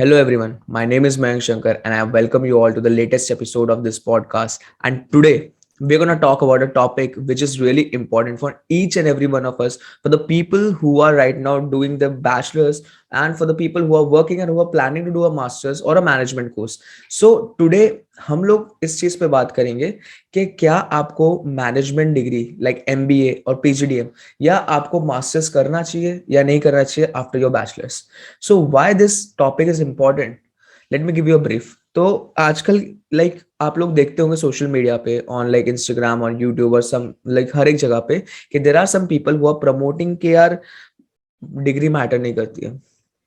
Hello everyone, my name is Mayank Shankar and I welcome you all to the latest episode of this podcast. And today we're going to talk about a topic which is really important for each and every one of us, for the people who are right now doing their bachelor's and for the people who are working and who are planning to do a master's or a management course. So today हम लोग इस चीज पे बात करेंगे कि क्या आपको मैनेजमेंट डिग्री लाइक एमबीए और पीजीडीएम या आपको मास्टर्स करना चाहिए या नहीं करना चाहिए after your bachelors. So why this topic is important, let me give you a brief. तो आजकल लाइक आप लोग देखते होंगे सोशल मीडिया पे ऑन लाइक इंस्टाग्राम और यूट्यूब और सम लाइक हर एक जगह पे कि there are some people who are promoting के यार डिग्री मैटर नहीं करती है.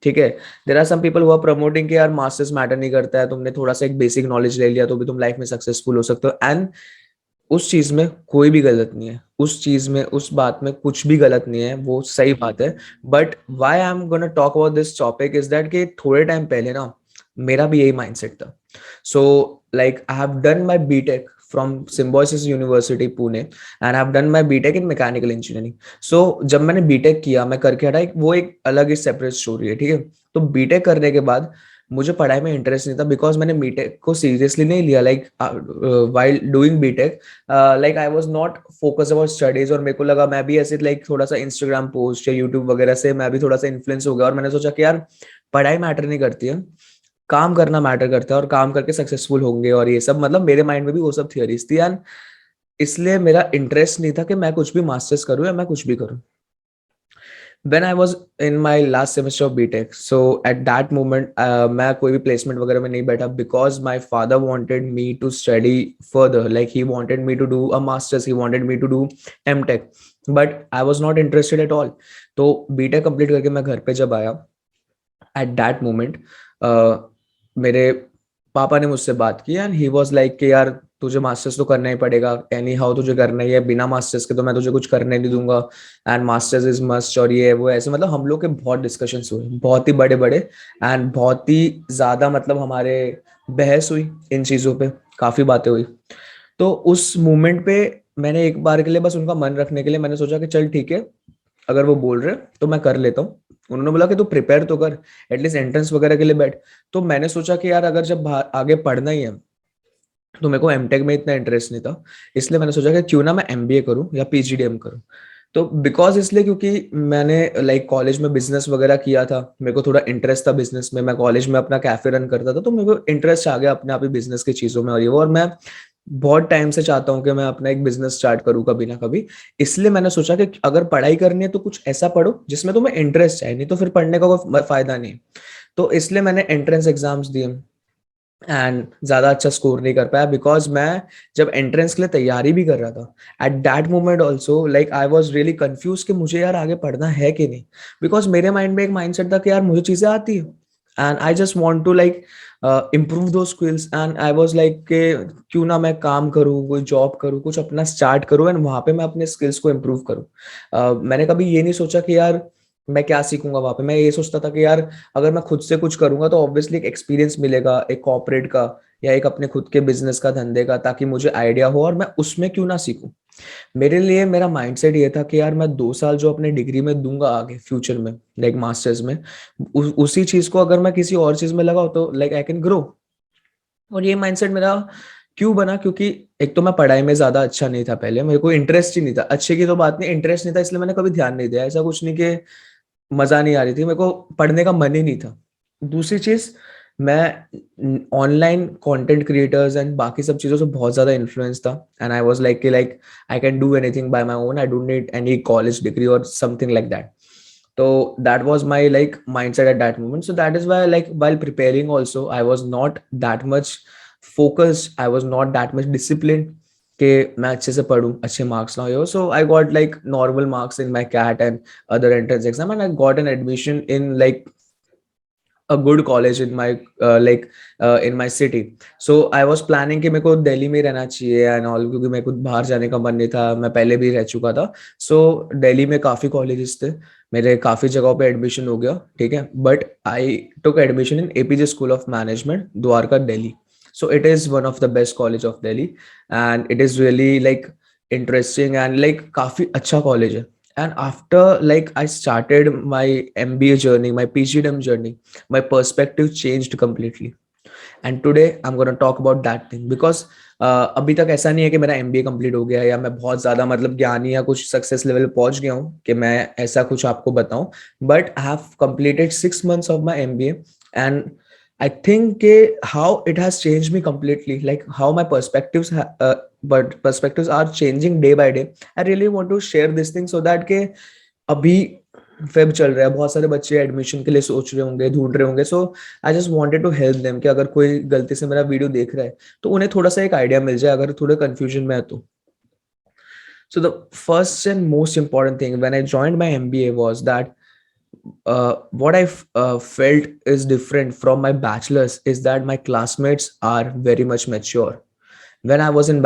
ठीक है, there are some people who are promoting के यार मास्टर्स मैटर नहीं करता है, तुमने थोड़ा सा एक बेसिक नॉलेज ले लिया तो भी तुम लाइफ में सक्सेसफुल हो सकते हो. एंड उस चीज में कोई भी गलत नहीं है, उस चीज में उस बात में कुछ भी गलत नहीं है, वो सही बात है. But why I am gonna talk about this topic is that कि थोड़े टाइम पहले ना मेरा भी यही माइंडसेट था. So like I have done my BTech from Symbiosis university Pune and I have done my BTech in mechanical engineering. So जब मैंने बीटेक किया, मैं करके हटा, वो एक अलग ही सेपरेट स्टोरी है. ठीक है, तो बीटेक करने के बाद मुझे पढ़ाई में इंटरेस्ट नहीं था बिकॉज मैंने बीटेक को सीरियसली नहीं लिया. Like while doing BTech like I was not focus about studies और मेरे को लगा मैं भी ऐसे लाइक थोड़ा सा इंस्टाग्राम पोस्ट या यूट्यूब वगैरह से मैं भी थोड़ा सा इन्फ्लुएंस हो गया और मैंने सोचा कि यार पढ़ाई मैटर नहीं करती है, काम करना मैटर करता है और काम करके सक्सेसफुल होंगे और ये सब, मतलब मेरे माइंड में भी वो सब थियरीज थी. एंड इसलिए मेरा इंटरेस्ट नहीं था कि मैं कुछ भी मास्टर्स करूं या मैं कुछ भी करूं. when I was in my last semester of BTech, so at that moment मैं कोई भी placement वगैरह में नहीं बैठा because my father wanted me to study further, like he wanted me to do a masters, he wanted me to do MTech, but I was not interested at all. तो BTech complete करके मैं घर पे जब आया, at that moment मेरे पापा ने मुझसे बात की एंड ही वाज लाइक कि यार तुझे मास्टर्स तो करना ही पड़ेगा, एनी हाउ तुझे करना ही है, बिना मास्टर्स के तो मैं तुझे कुछ करने नहीं दूंगा एंड मास्टर्स इज मस्ट और ये वो ऐसे. मतलब हम लोग के बहुत डिस्कशंस हुए, बहुत ही बड़े बड़े एंड बहुत ही ज्यादा, मतलब हमारे बहस हुई इन चीजों पे, काफी बातें हुई. तो उस मोमेंट पे मैंने एक बार के लिए बस उनका मन रखने के लिए मैंने सोचा कि चल ठीक है, अगर वो बोल रहे तो मैं कर लेता हूँ. उन्होंने बोला कि तू प्रिपेयर तो कर, एटलीस्ट एंट्रेंस वगैरह के लिए बैठ. तो मैंने सोचा कि यार अगर जब आगे पढ़ना ही है, तो मेरे को एमटेक में इतना इंटरेस्ट नहीं था, इसलिए मैंने सोचा कि क्यों ना मैं एमबीए करूं या पीजीडीएम करूं. तो बिकॉज इसलिए क्योंकि मैंने लाइक कॉलेज में बिजनेस वगैरह किया था, मेरे को थोड़ा इंटरेस्ट था बिजनेस में, मैं कॉलेज में अपना कैफे रन करता था, तो मेरे को इंटरेस्ट आ गया अपने आप ही बिजनेस की चीजों में और ये वो. और मैं बहुत टाइम से चाहता हूँ कि मैं अपना एक बिजनेस स्टार्ट करूँ कभी ना कभी. इसलिए मैंने सोचा कि अगर पढ़ाई करनी है तो कुछ ऐसा पढ़ो जिसमें तुम्हें इंटरेस्ट है, नहीं तो फिर पढ़ने का कोई फायदा नहीं. तो इसलिए मैंने एंट्रेंस एग्जाम्स दिए एंड ज्यादा अच्छा स्कोर नहीं कर पाया बिकॉज मैं जब एंट्रेंस के लिए तैयारी भी कर रहा था, at that moment also like I was really confuse कि मुझे यार आगे पढ़ना है कि नहीं. बिकॉज मेरे माइंड में एक माइंडसेट था कि यार मुझे चीजें आती है and I just want to like improve two skills. And I was like के क्यों ना मैं काम करूँ, कोई जॉब करूँ, कुछ अपना स्टार्ट करूँ एंड वहां पे मैं अपने स्किल्स को इम्प्रूव करूँ. मैंने कभी ये नहीं सोचा कि यार मैं क्या सीखूंगा वहां पे. मैं ये सोचता था कि यार अगर मैं खुद से कुछ करूंगा तो ऑब्वियसली एक एक्सपीरियंस मिलेगा, एक कॉर्पोरेट का या एक अपने खुद के बिजनेस का, धंधे का, ताकि मुझे आइडिया हो और मैं उसमें क्यों ना सीखूं. मेरे लिए मेरा माइंडसेट ये था कि यार मैं 2 साल जो अपने डिग्री में दूंगा आगे फ्यूचर में लाइक मास्टर्स में, उसी चीज को अगर मैं किसी और चीज में लगाऊं तो लाइक आई कैन ग्रो. और ये माइंडसेट मेरा क्यों बना, क्योंकि एक तो मैं पढ़ाई में ज्यादा अच्छा नहीं था पहले, मेरे को इंटरेस्ट ही नहीं था. अच्छे की तो बात नहीं, इंटरेस्ट नहीं था, इसलिए मैंने कभी ध्यान नहीं दिया. ऐसा कुछ नहीं कि मजा नहीं आ रही थी, मेरे को पढ़ने का मन ही नहीं था. दूसरी चीज, मैं ऑनलाइन कंटेंट क्रिएटर्स एंड बाकी सब चीजों से बहुत ज्यादा इन्फ्लुएंस था एंड आई वाज लाइक कि like I can do anything bye my own, I don't need any college degree और समथिंग लाइक दैट. तो that was my like mindset at that moment. So that is why like while preparing also I was not that much focused, I was not that much disciplined कि मैं अच्छे से पढ़ूं, अच्छे marks ना हो. So I got like normal marks in my CAT and other entrance exam and I got an admission in like a good college in my in my city. So I was planning कि मेरे को दिल्ली में रहना चाहिए and all, क्योंकि मेरे को बाहर जाने का मन नहीं था, मैं पहले भी रह चुका था. So दिल्ली में काफी कॉलेजेस थे, मेरे काफी जगहों पे एडमिशन हो गया. ठीक है, but I took admission in APJ school of management, Dwarka, Delhi. So it is one of the best college of Delhi and it is really like interesting and like काफी अच्छा कॉलेज है. And after like I started my MBA journey, my PGDM journey, my perspective changed completely. And today I am gonna talk about that thing because अभी तक ऐसा नहीं है कि मेरा एमबीए कंप्लीट हो गया है या मैं बहुत ज्यादा मतलब ज्ञानी या कुछ सक्सेस लेवल पहुंच गया हूँ कि मैं ऐसा कुछ आपको बताऊं. But I have completed 6 months of my MBA. And I think के how it has changed me completely, like how my but perspectives are changing day by day. I really want to share this thing so that के अभी Feb चल रहा है, बहुत सारे बच्चे admission के लिए सोच रहे होंगे, ढूंढ रहे होंगे. So I just wanted to help them कि अगर कोई गलती से मेरा वीडियो देख रहा है तो उन्हें थोड़ा सा एक आइडिया मिल जाए अगर थोड़े कंफ्यूजन में है तो. So the first and most important thing when I joined my MBA was that what I felt is different from my bachelor's is that my classmates are very much mature. When I was in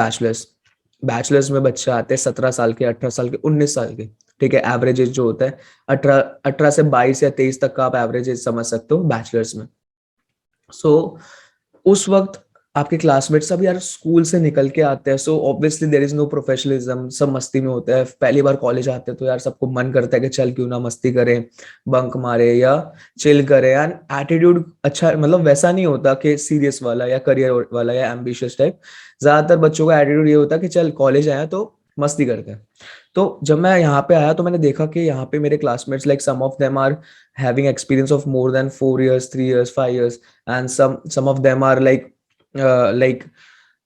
bachelors में बच्चे आते हैं 17 साल के, 18 साल के, 19 साल के. ठीक है, एवरेज एज जो होता है 18 से 22 या 23 तक का आप एवरेज एज समझ सकते हो बैचलर्स में. सो उस वक्त आपके क्लासमेट सब यार स्कूल से निकल के आते हैं. So obviously there is no professionalism, सब मस्ती में होता है. पहली बार कॉलेज आते हैं तो यार सबको मन करता है कि चल क्यों ना मस्ती करें, बंक मारे या चिल करें. एंड एटीट्यूड अच्छा मतलब वैसा नहीं होता कि सीरियस वाला या करियर वाला या एम्बिशियस टाइप. ज्यादातर बच्चों का एटीट्यूड ये होता है कि चल कॉलेज आया तो मस्ती करते हैं. तो जब मैं यहाँ पे आया तो मैंने देखा कि यहाँ पे मेरे classmates like some of them are having experience of more than 4 years, 3 years, 5 years, and some of them are like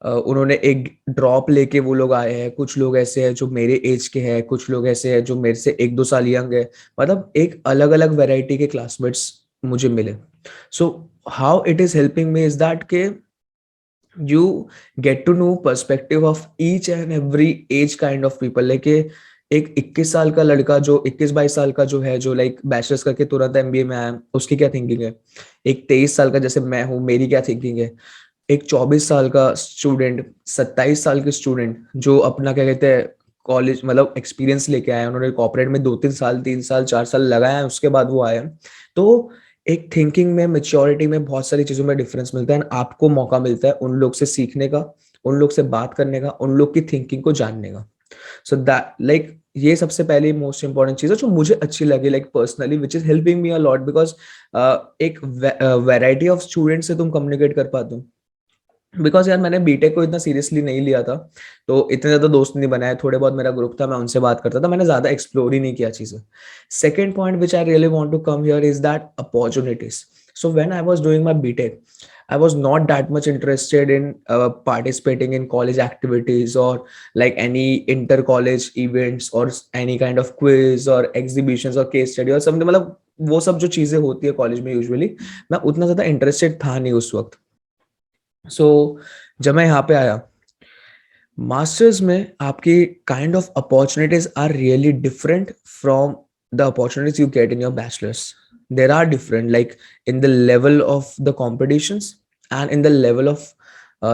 उन्होंने एक ड्रॉप लेके वो लोग आए हैं. कुछ लोग ऐसे हैं जो मेरे एज के हैं, कुछ लोग ऐसे हैं जो मेरे से 1-2 साल यंग है. मतलब एक अलग अलग वेराइटी के क्लासमेट्स मुझे मिले. So how it is helping me is that के you get to know perspective of each and every age kind of people. like एक 21 साल का लड़का जो 21-22 साल का जो है, जो लाइक बैचलर्स करके तुरंत एमबीए में आया, उसकी क्या थिंकिंग है. एक 23 साल का जैसे मैं हूँ, मेरी क्या थिंकिंग है. एक 24 साल का स्टूडेंट, 27 साल के स्टूडेंट जो अपना क्या कहते हैं कॉलेज मतलब एक्सपीरियंस लेके आए, उन्होंने कॉर्पोरेट में 2-3 साल 3 साल 4 साल लगाया है, उसके बाद वो आए. तो एक थिंकिंग में, मेच्योरिटी में, बहुत सारी चीजों में डिफरेंस मिलता है. आपको मौका मिलता है उन लोग से सीखने का, उन लोग से बात करने का, उन लोग की थिंकिंग को जानने का. सो दैट लाइक ये सबसे पहले मोस्ट इंपॉर्टेंट चीज है जो मुझे अच्छी लगी like personally, which is helping me a lot because एक वैरायटी ऑफ स्टूडेंट से तुम कम्युनिकेट कर पाते हो. बिकॉज यार मैंने बीटेक को इतना सीरियसली नहीं लिया था, तो इतने ज्यादा दोस्त नहीं बनाए. थोड़े बहुत मेरा ग्रुप था, मैं उनसे बात करता था, मैंने ज्यादा एक्सप्लोर ही नहीं किया चीजें. Second point which I really want to come here is that opportunities. So when I was doing my BTech, I was not that much interested in participating in college activities or like any inter-college events or any kind of quiz or exhibitions or case study or something. मतलब वो सब जो चीजें होती है college में usually, मैं उतना ज्यादा इंटरेस्टेड था नहीं उस वक्त. सो जब मैं यहाँ पे आया मास्टर्स में, आपकी kind of opportunities are really different from the opportunities you get in your bachelors. There are different like in the level of the competitions and in the level of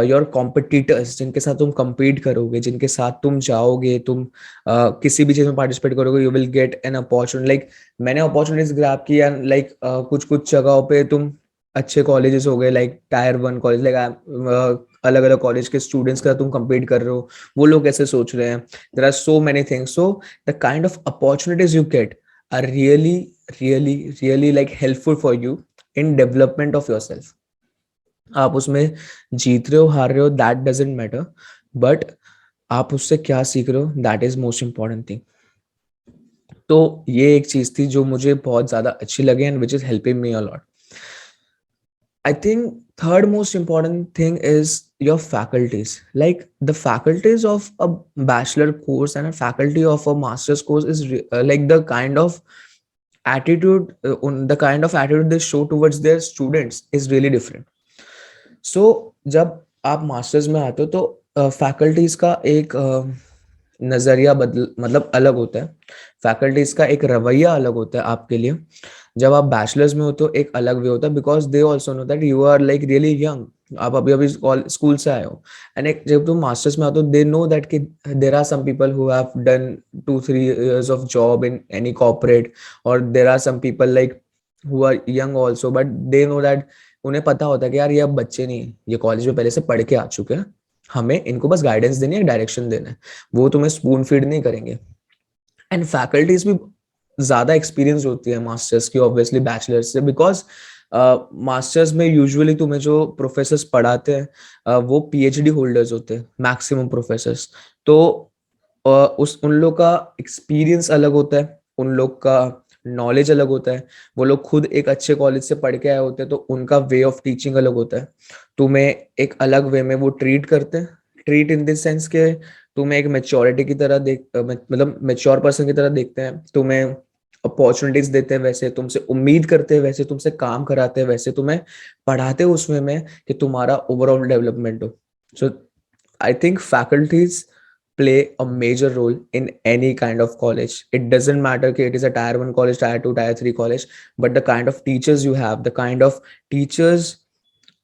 your competitors, जिनके साथ तुम compete करोगे, जिनके साथ तुम जाओगे, तुम किसी भी चीज में पार्टिसिपेट करोगे, you will get an opportunity. Like मैंने अपॉर्चुनिटीज ग्रैब की एंड लाइक कुछ कुछ जगहों पे तुम अच्छे कॉलेजेस हो गए लाइक टायर 1 कॉलेज, लाइक अलग अलग कॉलेज के स्टूडेंट्स का तुम compete कर रहे हो, वो लोग कैसे सोच रहे हैं. There are so many things. So the kind of opportunities you get are really really really like helpful for you in development of your self. आप उसमें जीत रहे हो, हार रहे हो, दैट डजेंट मैटर, बट आप उससे क्या सीख रहे हो, that is most important thing. तो ये एक चीज थी जो मुझे बहुत ज्यादा अच्छी लगी and which is helping me a lot. I think third most important thing is your faculties. Like the faculties of a bachelor course and a faculty of a master's course is like the kind of attitude they show towards their students is really different. So जब आप masters में आते हो तो faculties का एक नजरिया बदल मतलब अलग होता है. फैकल्टीज का एक रवैया अलग होता है आपके लिए. जब आप बैचलर्स में हो तो एक अलग वे होता है because they also know that you are like really young. आप अभी अभी स्कूल से आए हो. एंड एक जब तुम मास्टर्स में आते हो दे नो दैट कि there are some people who have done 2-3 years of job in any corporate, और there are some people like who are young also, but they know that उन्हें पता होता है कि यार ये अब बच्चे नहीं, ये कॉलेज में पहले से पढ़ के आ चुके हैं, हमें इनको बस गाइडेंस देनी है, डायरेक्शन देना है, वो तुम्हें स्पून फीड नहीं करेंगे. एंड फैकल्टीज भी ज़्यादा एक्सपीरियंस होती है मास्टर्स की ऑब्वियसली बैचलर्स से, बिकॉज मास्टर्स में यूजुअली तुम्हें जो प्रोफेसर्स पढ़ाते हैं वो पीएचडी होल्डर्स होते हैं मैक्सिमम प्रोफेसर्स। तो उस उन लोग का एक्सपीरियंस अलग होता है, उन लोग का नॉलेज अलग होता है, वो लोग खुद एक अच्छे कॉलेज से पढ़ के आए होते हैं, तो उनका वे ऑफ टीचिंग अलग होता है। तुम्हें एक अलग वे में वो ट्रीट करते हैं, ट्रीट इन दिस सेंस के तुम्हें एक मेच्योरिटी की तरह मतलब मेच्योर पर्सन की तरह देखते हैं, तुम्हें अपॉर्चुनिटीज देते हैं वैसे, तुमसे उम्मीद करते हैं वैसे, तुमसे काम कराते हैं वैसे, तुम्हें पढ़ाते हैं उसमें में कि तुम्हारा ओवरऑल डेवलपमेंट हो। सो I think faculties play a major role in any kind of college. It doesn't matter if it is a tier 1 college, tier 2, tier 3 college, but the kind of teachers you have, the kind of teachers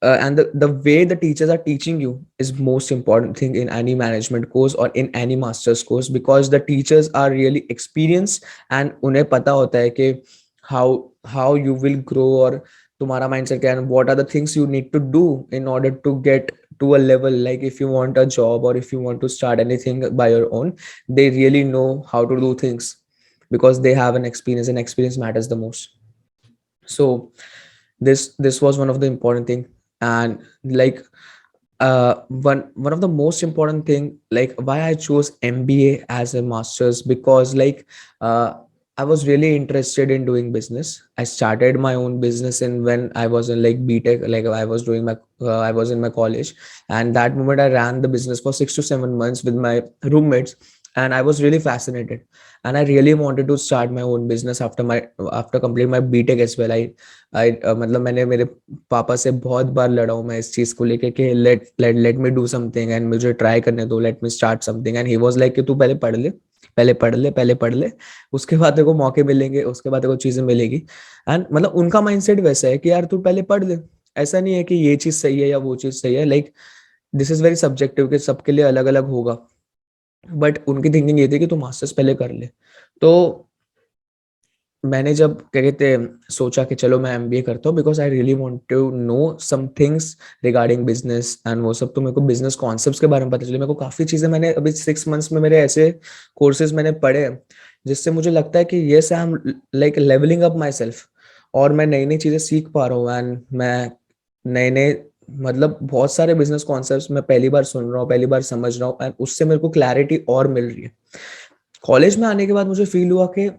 and the way the teachers are teaching you is most important thing in any management course or in any master's course, because the teachers are really experienced and उन्हें पता होता है कि how you will grow और तुम्हारा mindset क्या है, and what are the things you need to do in order to get to a level, like if you want a job or if you want to start anything by your own, they really know how to do things because they have an experience, and experience matters the most. So this was one of the important thing. And like one of the most important thing, like why I chose MBA as a master's, because like I was really interested in doing business. I started my own business in when I was in like BTech, like I was doing my I was in my college, and that moment I ran the business for 6 to 7 months with my roommates, and I was really fascinated, and I really wanted to start my own business after completing my BTech as well. मतलब मैंने मेरे पापा से बहुत बार लड़ा हूँ मैं इस चीज को लेके कि let me do something and मुझे ट्राई करने दो, let me start something, and he was like कि तू पहले पढ़ ले, पहले पढ़ ले, उसके बाद तेरे को मौके मिलेंगे, उसके बाद तेरे को चीजें मिलेगी। एंड मतलब उनका माइंडसेट वैसा है कि यार तू पहले पढ़ ले, ऐसा नहीं है कि ये चीज सही है या वो चीज सही है, like this is very subjective कि सबके लिए अलग अलग होगा, बट उनकी थिंकिंग ये थी कि तू मास्टर्स पहले कर ले। तो मैंने जब क्या कहते हैं सोचा कि चलो मैं एमबीए करता हूँ, because I really want to know some things regarding business and वो सब, तो मेरे को बिजनेस कॉन्सेप्ट्स के बारे में पता चले। मेरे को काफी चीजें मैंने अभी 6 मंथ्स में मेरे ऐसे कोर्सेज मैंने पढ़े हैं जिससे मुझे लगता है कि yes I am like levelling up my self, और मैं नई नई चीजें सीख पा रहा हूँ, एंड मैं नए नए मतलब बहुत सारे बिजनेस कॉन्सेप्ट्स मैं पहली बार सुन रहा हूँ, पहली बार समझ रहा हूँ, एंड उससे मेरे को क्लैरिटी और मिल रही है। कॉलेज में आने के बाद मुझे फील हुआ कि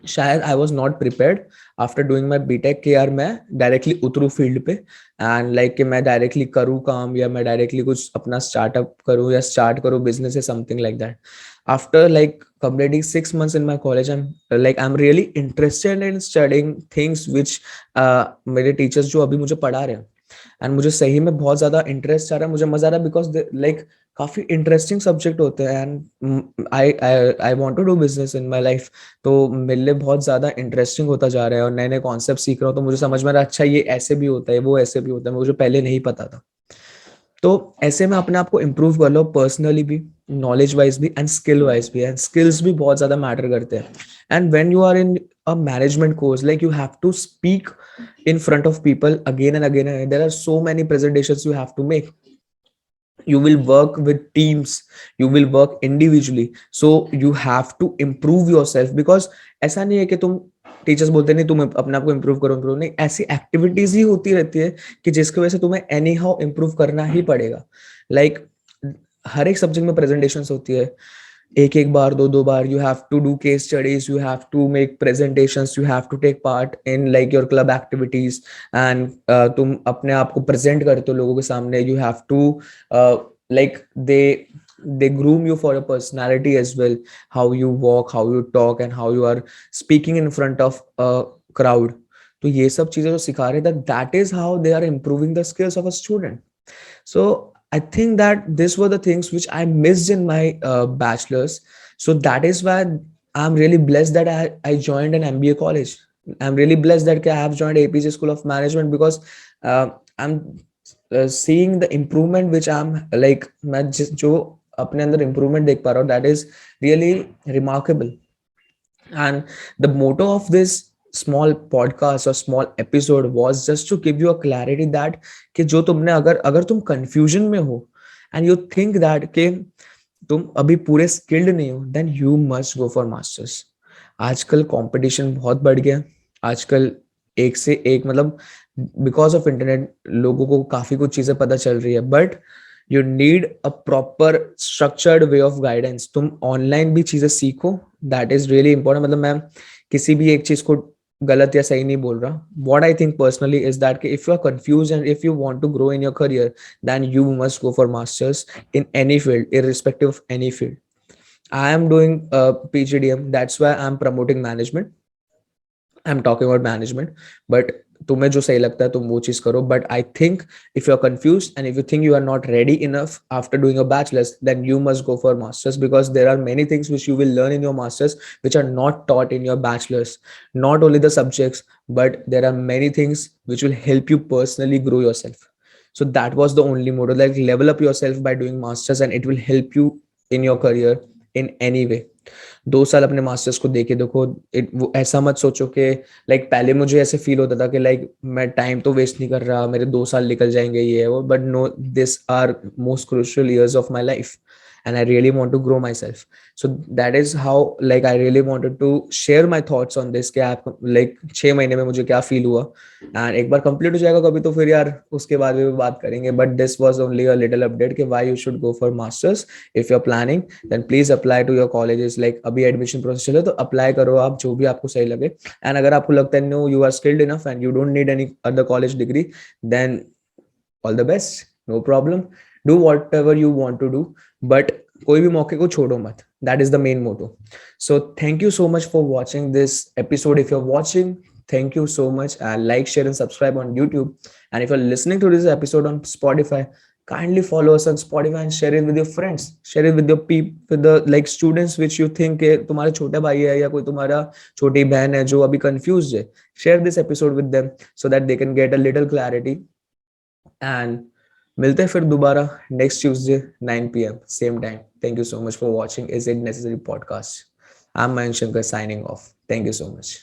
शायद I was not prepared after doing my BTech कि यार मैं डायरेक्टली उतरू फील्ड पे, एंड लाइक कि मैं डायरेक्टली करूँ काम, या मैं डायरेक्टली कुछ अपना स्टार्टअप करूँ या स्टार्ट करूँ बिजनेस या something like that. After like completing 6 months in my college, I'm really interested in studying things which मेरे टीचर्स जो अभी मुझे पढ़ा रहे हैं, एंड मुझे सही में बहुत ज्यादा इंटरेस्ट आ रहा है, मुझे मजा आ रहा है, बिकॉज लाइक काफी इंटरेस्टिंग सब्जेक्ट होते हैं, and I I want to do business in my life. तो मेरे लिए बहुत ज्यादा इंटरेस्टिंग होता जा रहा है, और नए नए कॉन्सेप्ट सीख रहा हूँ, तो मुझे समझ में आ रहा है अच्छा ये ऐसे भी होता है, वो ऐसे भी होता है, मुझे पहले नहीं पता था। तो ऐसे में अपने आप को इम्प्रूव कर लो, पर्सनली भी, नॉलेज वाइज भी, एंड स्किल वाइज भी, एंड स्किल्स भी बहुत ज्यादा मैटर करते हैं। And when you are in a management course, like you have to speak in front of people again and again and again. There are so many presentations you have to make. You will work with teams, you will work individually, so you have to improve yourself, because ऐसा नहीं है कि तुम teachers बोलते नहीं तुम अपने आप को इम्प्रूव करो, इम्प्रूव नहीं, ऐसी एक्टिविटीज ही होती रहती है कि जिसकी वजह से तुम्हें एनी हाउ इम्प्रूव करना ही पड़ेगा। लाइक हर एक सब्जेक्ट में प्रेजेंटेशंस होती है, एक एक बार, दो दो बार, you have to do case studies, you have to make presentations, you have to take part in like your club activities, and तुम अपने आप को present करते हो लोगों के सामने, you have to uh, like they groom you for your personality as well, how you walk, how you talk, and how you are speaking in front of a crowd। तो ये सब चीजें जो सिखा रहे हैं, that is how they are improving the skills of a student। So I think that these were the things which I missed in my bachelor's. So that is why I'm really blessed that I joined an MBA college. I'm really blessed that I have joined APJ School of Management, because I'm seeing the improvement which I'm like मैं जो अपने अंदर improvement देख पा रहा हूँ, that is really remarkable। And the motto of this small podcast or small episode was just to give you a clarity that कि जो तुमने अगर अगर तुम confusion में हो and you think that कि तुम अभी पूरे स्किल्ड नहीं हो, then you must go for masters. आजकल कंपटीशन बहुत बढ़ गया. आजकल एक से एक, मतलब बिकॉज ऑफ इंटरनेट लोगों को काफी कुछ चीजें पता चल रही है, but you need a proper structured way of guidance. तुम ऑनलाइन भी चीजें सीखो, दैट इज रियली इंपॉर्टेंट. मतलब मैं किसी भी एक चीज को गलत या सही नहीं बोल रहा. What I think personally is that if you are confuse and if you want to grow in your career, then you must go for masters in any field, irrespective of any field. I am doing PGDM, that's why I'm promoting management. I'm talking about management, but तुम्हें जो सही लगता है तुम वो चीज करो. But I think if you're confused and if you think you are not ready enough after doing a bachelor's, then you must go for masters, because there are many things which you will learn in your masters which are not taught in your bachelor's. Not only the subjects, but there are many things which will help you personally grow yourself. So that was the only motto, like level up yourself by doing masters, and it will help you in your career in any way. 2 साल अपने masters को देके देखो. वो ऐसा मत सोचो कि लाइक पहले मुझे ऐसे फील होता था कि लाइक मैं टाइम तो वेस्ट नहीं कर रहा, मेरे 2 साल निकल जाएंगे ये है वो, but no, this are most crucial years of my life and I really want to grow myself. So that is how, like, I really wanted to share my thoughts on this कि आप like 6 महीने में मुझे क्या feel हुआ. And एक बार complete हो जाएगा कभी तो फिर यार उसके बाद भी बात करेंगे. But this was only a little update कि why you should go for masters. If you are planning, then please apply to your colleges. Like अभी एडमिशन प्रोसेस चल रहा है तो अप्लाई करो आप जो भी आपको सही लगे. एंड अगर आपको लगता है no, you are skilled enough and you don't need any other college degree, then all the best, no problem. Do whatever you want to do, but कोई भी मौके को छोड़ो मत. That is the main motto. So thank you so much for watching this episode. If you're watching, thank you so much, and like, share and subscribe on YouTube. And if you're listening to this episode on Spotify, kindly follow us on Spotify and share it with your friends, share it with your people, with the like students which you think के तुम्हारे छोटे भाई है या कोई तुम्हारा छोटी बहन है जो अभी confused है. Share this episode with them so that they can get a little clarity. And मिलते हैं फिर दोबारा next Tuesday 9 p.m. Same time. Thank you so much for watching is it necessary podcast. I am Mayank Shankar signing off. Thank you so much.